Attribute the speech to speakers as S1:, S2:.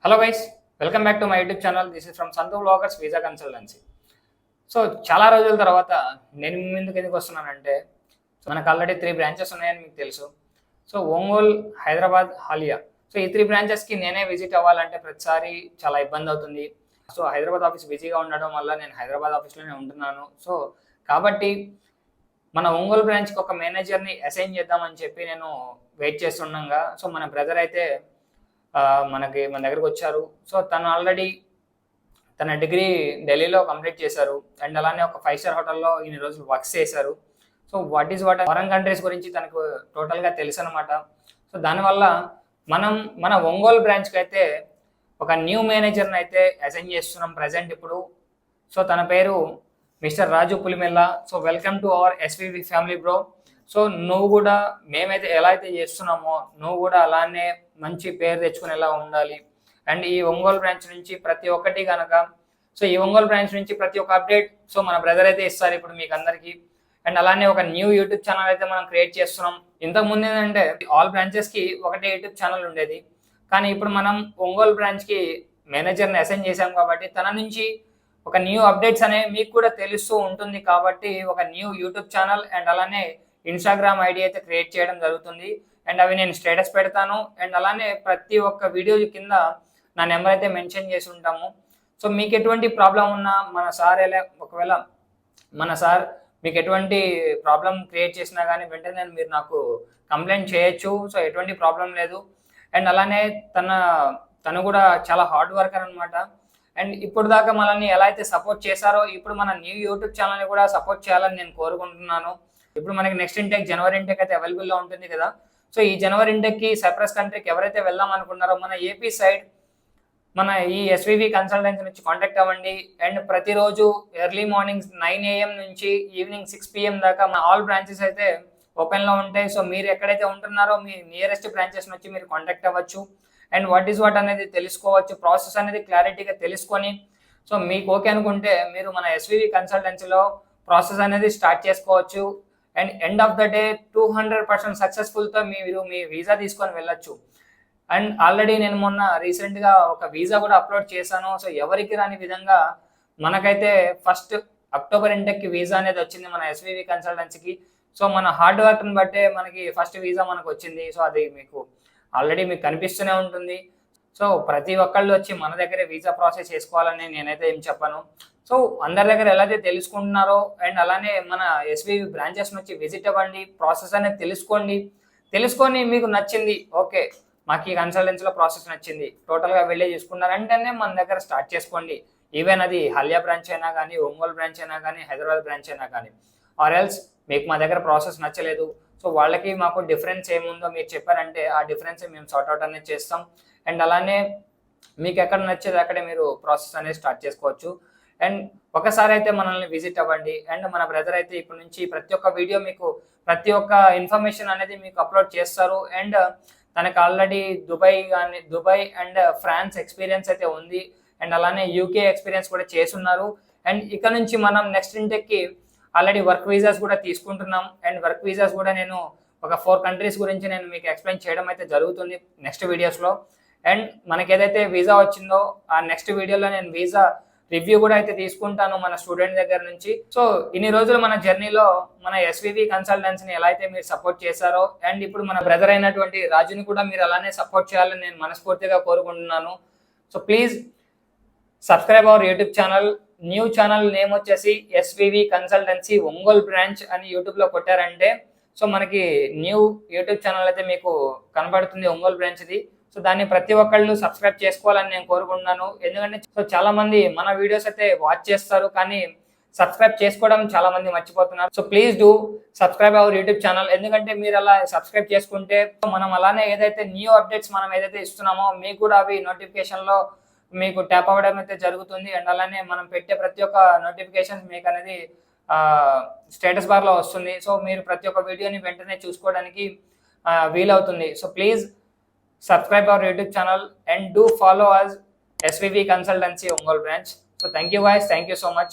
S1: Hello guys, welcome back to my YouTube channel. This is from Santhu vloggers visa consultancy. So చాలా రోజుల తర్వాత నేను మీ ముందుకు ఎందుకు వస్తున్నానంటే, మనకు ఆల్రెడీ 3 బ్రాంచెస్ ఉన్నాయని మీకు తెలుసు. సో ఒంగోలు, హైదరాబాద్, హాలియా. సో ఈ 3 బ్రాంచెస్కి నేనే విజిట్ అవ్వాలంటే ప్రతిసారి చాలా ఇబ్బంది అవుతుంది. సో హైదరాబాద్ ఆఫీస్ బిజీగా ఉండడం వల్ల నేను హైదరాబాద్ ఆఫీస్లోనే ఉంటున్నాను. సో కాబట్టి మన ఒంగోలు బ్రాంచ్కి ఒక మేనేజర్ని అసైన్ చేద్దామని చెప్పి నేను వెయిట్ చేస్తుండగా, సో మన బ్రదర్ అయితే మన దగ్గరకు వచ్చారు. సో తను ఆల్రెడీ తన డిగ్రీ ఢిల్లీలో కంప్లీట్ చేశారు అండ్ అలానే ఒక 5 స్టార్ హోటల్లో ఇన్ని రోజులు వర్క్స్ చేశారు. సో వాట్ ఫారెన్ కంట్రీస్ గురించి తనకు టోటల్గా తెలుసు అనమాట. సో దానివల్ల మన ఒంగోలు బ్రాంచ్కి అయితే ఒక న్యూ మేనేజర్ని అయితే అసైన్ చేస్తున్నాం ప్రజెంట్ ఇప్పుడు. సో తన పేరు mister Raju Pulimella. So welcome to our SVV family bro. So నువ్వు కూడా మేమైతే ఎలా అయితే చేస్తున్నామో నువ్వు కూడా అలానే మంచి పేరు తెచ్చుకునేలా ఉండాలి. అండ్ ఈ ఒంగోలు బ్రాంచ్ నుంచి ప్రతి ఒక్కటి కనుక ఈ ఒంగోలు బ్రాంచ్ నుంచి ప్రతి ఒక్క అప్డేట్ మన బ్రదర్ అయితే ఇస్తారు ఇప్పుడు మీకు అందరికీ. అండ్ అలానే ఒక న్యూ యూట్యూబ్ ఛానల్ అయితే మనం క్రియేట్ చేస్తున్నాం. ఇంతకుముందు ఏంటంటే ఆల్ బ్రాంచెస్కి ఒకటే యూట్యూబ్ ఛానల్ ఉండేది, కానీ ఇప్పుడు మనం ఒంగోలు బ్రాంచ్కి మేనేజర్ని అసైన్ చేశాం కాబట్టి తన నుంచి ఒక న్యూ అప్డేట్స్ అనేవి మీకు కూడా తెలుస్తూ ఉంటుంది. కాబట్టి ఒక న్యూ యూట్యూబ్ ఛానల్ అండ్ అలానే ఇన్స్టాగ్రామ్ ఐడి అయితే క్రియేట్ చేయడం జరుగుతుంది. అండ్ అవి నేను స్టేటస్ పెడతాను. అండ్ అలానే ప్రతి ఒక్క వీడియో కింద నా నెంబర్ అయితే మెన్షన్ చేసి ఉంటాము. సో మీకు ఎటువంటి ప్రాబ్లం ఉన్నా ఒకవేళ మన సార్ మీకు ఎటువంటి ప్రాబ్లం క్రియేట్ చేసినా కానీ వెంటనే మీరు నాకు కంప్లైంట్ చేయొచ్చు. సో ఎటువంటి ప్రాబ్లం లేదు. అండ్ అలానే తను కూడా చాలా హార్డ్ వర్కర్ అనమాట. అండ్ ఇప్పుడు దాకా మనల్ని ఎలా అయితే సపోర్ట్ చేశారో ఇప్పుడు మన న్యూ యూట్యూబ్ ఛానల్ని కూడా సపోర్ట్ చేయాలని నేను కోరుకుంటున్నాను. ఇప్పుడు మనకి నెక్స్ట్ ఇంటెక్ జనవరి ఇంటెక్ అయితే అవైలబుల్లో ఉంటుంది కదా. సో ఈ జనవరి ఇంటెక్కి సైప్రస్ కంట్రీకి ఎవరైతే వెళ్దాం అనుకున్నారో మన ఏపీ సైడ్ మన ఈ ఎస్వివి కన్సల్టెన్సీ నుంచి కాంటాక్ట్ అవ్వండి. అండ్ ప్రతిరోజు ఎర్లీ మార్నింగ్ 9 AM నుంచి ఈవినింగ్ 6 PM దాకా మన ఆల్ బ్రాంచెస్ అయితే ఓపెన్లో ఉంటాయి. సో మీరు ఎక్కడైతే ఉంటున్నారో మీ నియరెస్ట్ బ్రాంచెస్ నుంచి మీరు కాంటాక్ట్ అవ్వచ్చు. అండ్ వాట్ అనేది తెలుసుకోవచ్చు. ప్రాసెస్ అనేది క్లారిటీగా తెలుసుకొని సో మీకు ఓకే అనుకుంటే మీరు మన ఎస్వివి కన్సల్టెన్సీలో ప్రాసెస్ అనేది స్టార్ట్ చేసుకోవచ్చు. And end of the day 200% సక్సెస్ఫుల్తో మీరు మీ వీసా తీసుకొని వెళ్ళొచ్చు. అండ్ ఆల్రెడీ నేను మొన్న రీసెంట్గా ఒక వీసా కూడా అప్లోడ్ చేశాను. సో ఎవరికి రాని విధంగా మనకైతే ఫస్ట్ అక్టోబర్ ఇంటెక్కి వీసా అనేది వచ్చింది మన ఎస్వివి కన్సల్టెన్సీకి. సో మన హార్డ్ వర్క్ని బట్టే మనకి ఫస్ట్ వీసా మనకు వచ్చింది. సో అది మీకు ఆల్రెడీ మీకు కనిపిస్తూనే ఉంటుంది. సో ప్రతి ఒక్కళ్ళు వచ్చి మన దగ్గరే వీసా ప్రాసెస్ చేసుకోవాలని నేనైతే ఏం చెప్పను. సో అందరి దగ్గర ఎలా అయితే తెలుసుకుంటున్నారో అండ్ అలానే మన ఎస్వివి బ్రాంచెస్ నుంచి విజిట్ అవ్వండి. ప్రాసెస్ అనేది తెలుసుకొని మీకు నచ్చింది, ఓకే మాకు ఈ కన్సల్టెన్సీలో ప్రాసెస్ నచ్చింది, టోటల్గా వెళ్ళి చూసుకున్నారంటేనే మన దగ్గర స్టార్ట్ చేసుకోండి. ఈవెన్ అది హల్యా బ్రాంచ్ అయినా కానీ, ఒంగోలు బ్రాంచ్ అయినా కానీ, హైదరాబాద్ బ్రాంచ్ అయినా కానీ. ఆర్ ఎల్స్ మీకు మా దగ్గర ప్రాసెస్ నచ్చలేదు, సో వాళ్ళకి మాకు డిఫరెన్స్ ఏముందో మీరు చెప్పారంటే ఆ డిఫరెన్స్ మేము సార్ట్అవుట్ అనేది చేస్తాం. అండ్ అలానే మీకు ఎక్కడ నచ్చేది అక్కడే మీరు ప్రాసెస్ అనేది స్టార్ట్ చేసుకోవచ్చు. అండ్ ఒకసారి అయితే మనల్ని విజిట్ అవ్వండి. అండ్ మన బ్రదర్ అయితే ఇప్పటి నుంచి ప్రతి ఒక్క వీడియో మీకు ప్రతి ఒక్క ఇన్ఫర్మేషన్ అనేది మీకు అప్లోడ్ చేస్తారు. అండ్ తనకు already Dubai and France experience అయితే ఉంది. అండ్ అలానే యూకే ఎక్స్పీరియన్స్ కూడా చేస్తున్నారు. అండ్ ఇక నుంచి మనం నెక్స్ట్ ఇంటెక్కి ఆల్రెడీ వర్క్ వీసాస్ కూడా తీసుకుంటున్నాం. అండ్ వర్క్ వీసాస్ కూడా నేను ఒక 4 కంట్రీస్ గురించి నేను మీకు ఎక్స్ప్లెయిన్ చేయడం అయితే జరుగుతుంది నెక్స్ట్ వీడియోస్లో. అండ్ మనకి ఏదైతే వీసా వచ్చిందో ఆ నెక్స్ట్ వీడియోలో నేను వీసా రివ్యూ కూడా అయితే తీసుకుంటాను మన స్టూడెంట్ దగ్గర నుంచి. సో ఇన్ని రోజులు మన జర్నీలో మన ఎస్వివి కన్సల్టెన్సీని ఎలా అయితే మీరు సపోర్ట్ చేశారో అండ్ ఇప్పుడు మన బ్రదర్ అయినటువంటి రాజుని కూడా మీరు అలానే సపోర్ట్ చేయాలని నేను మనస్ఫూర్తిగా కోరుకుంటున్నాను. So please subscribe our YouTube channel. New channel name వచ్చేసి ఎస్వివి కన్సల్టెన్సీ ఒంగోలు బ్రాంచ్ అని యూట్యూబ్లో కొట్టారంటే సో మనకి న్యూ యూట్యూబ్ ఛానల్ అయితే మీకు కనబడుతుంది ఒంగోలు బ్రాంచ్ది. సో దాన్ని ప్రతి ఒక్కళ్ళు సబ్స్క్రైబ్ చేసుకోవాలని నేను కోరుకుంటున్నాను. ఎందుకంటే సో చాలా మంది మన వీడియోస్ అయితే వాచ్ చేస్తారు కానీ సబ్స్క్రైబ్ చేసుకోవడం చాలా మంది మర్చిపోతున్నారు. So please do subscribe our YouTube channel. ఎందుకంటే మీరు అలా సబ్స్క్రైబ్ చేసుకుంటే మనం అలానే ఏదైతే న్యూ అప్డేట్స్ మనం ఏదైతే ఇస్తున్నామో మీకు కూడా అవి నోటిఫికేషన్లో మీకు ట్యాప్ అవ్వడం అయితే జరుగుతుంది. అండ్ అలానే మనం పెట్టే ప్రతి ఒక్క నోటిఫికేషన్స్ మీకు అనేది స్టేటస్ బార్లో వస్తుంది. సో మీరు ప్రతి ఒక్క వీడియోని వెంటనే చూసుకోవడానికి వీలవుతుంది. So please subscribe our YouTube channel and do follow us SVV Consultancy Ongole branch. So thank you guys, thank you so much.